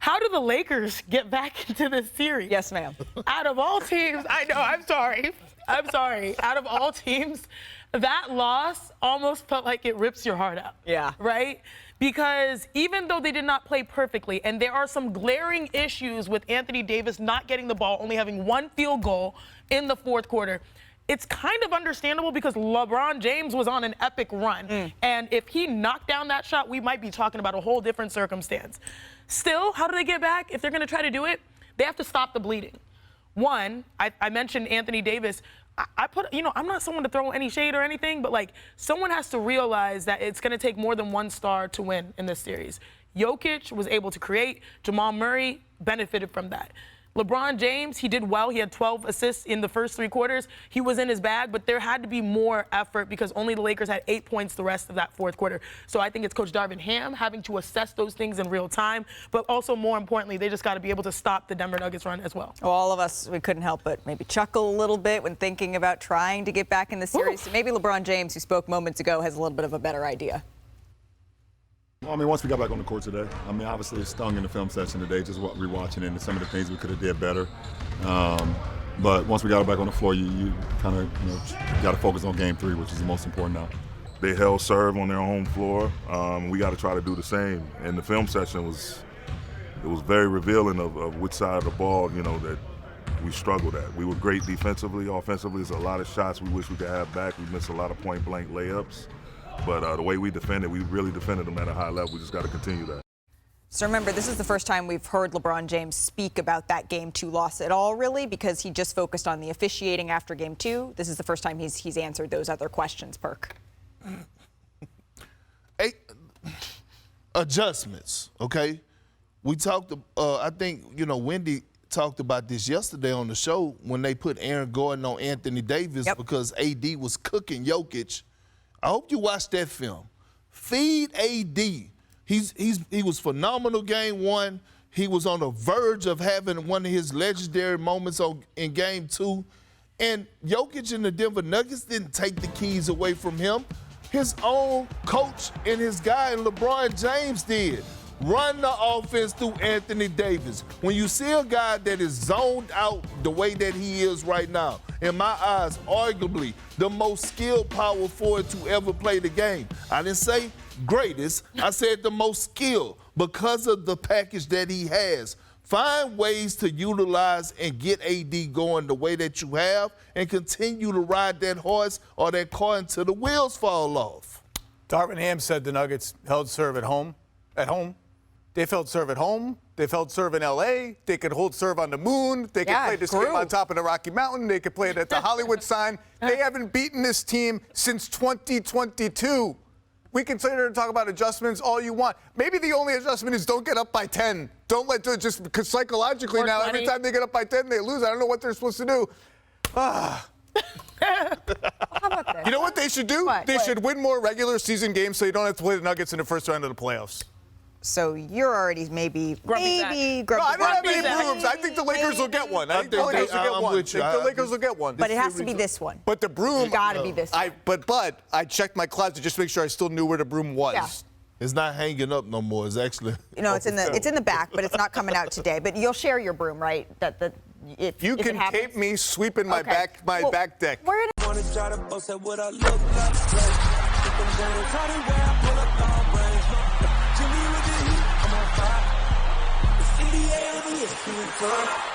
how do the Lakers get back into this series? Yes, ma'am. Out of all teams, I know, I'm sorry. Out of all teams, that loss almost felt like it rips your heart out. Yeah. Right? Because even though they did not play perfectly, and there are some glaring issues with Anthony Davis not getting the ball, only having 1 field goal in the fourth quarter, it's kind of understandable because LeBron James was on an epic run. And if he knocked down that shot, we might be talking about a whole different circumstance. Still, how do they get back? If they're going to try to do it, they have to stop the bleeding. One, I mentioned Anthony Davis. I'm not someone to throw any shade or anything, but, like, someone has to realize that it's going to take more than one star to win in this series. Jokic was able to create. Jamal Murray benefited from that. LeBron James, he did well. He had 12 assists in the first 3 quarters. He was in his bag, but there had to be more effort because only the Lakers had 8 points the rest of that fourth quarter. So I think it's Coach Darvin Ham having to assess those things in real time, but also more importantly, they just got to be able to stop the Denver Nuggets run as well. Well, all of us, we couldn't help but maybe chuckle a little bit when thinking about trying to get back in the series. So maybe LeBron James, who spoke moments ago, has a little bit of a better idea. Well, I mean, once we got back on the court today, I mean, obviously it stung in the film session today, just what rewatching it and some of the things we could have did better. But once we got back on the floor, you kind of got to focus on Game 3, which is the most important now. They held serve on their home floor. We got to try to do the same. And the film session was very revealing of which side of the ball, that we struggled at. We were great defensively. Offensively, there's a lot of shots we wish we could have back. We missed a lot of point-blank layups. But the way we defended, we really defended them at a high level. We just got to continue that. So remember, this is the first time we've heard LeBron James speak about that Game 2 loss at all, really, because he just focused on the officiating after Game 2. This is the first time he's answered those other questions, Perk. Adjustments, okay? We talked, I think, Wendy talked about this yesterday on the show when they put Aaron Gordon on Anthony Davis because AD was cooking Jokic. I hope you watched that film. Feed AD. He was phenomenal Game 1. He was on the verge of having one of his legendary moments in Game 2. And Jokic and the Denver Nuggets didn't take the keys away from him. His own coach and his guy, LeBron James, did. Run the offense through Anthony Davis. When you see a guy that is zoned out the way that he is right now, in my eyes, arguably the most skilled power forward to ever play the game. I didn't say greatest, I said the most skilled because of the package that he has. Find ways to utilize and get AD going the way that you have and continue to ride that horse or that car until the wheels fall off. Darvin Ham said the Nuggets held serve at home. They held serve at home. They held serve in L.A. They could hold serve on the moon. They could play this game on top of the Rocky Mountain. They could play it at the Hollywood sign. They haven't beaten this team since 2022. We can sit here and talk about adjustments all you want. Maybe the only adjustment is don't get up by 10. Don't let it just because psychologically now every time they get up by 10 they lose. I don't know what they're supposed to do. How about this? You know what they should do? They should win more regular season games so you don't have to play the Nuggets in the first round of the playoffs. So you're already maybe grumpy. No, I don't have any brooms. I think the Lakers will get one. I think the Lakers will get one. I think the Lakers will get one. But it has to be this one. But the broom. It's got to be this one. But I checked my closet just to make sure I still knew where the broom was. Yeah. It's not hanging up no more. It's actually. It's in the back, but it's not coming out today. But you'll share your broom, right? If you can tape me sweeping my back deck. We're in. I'm on fire. It's NBA,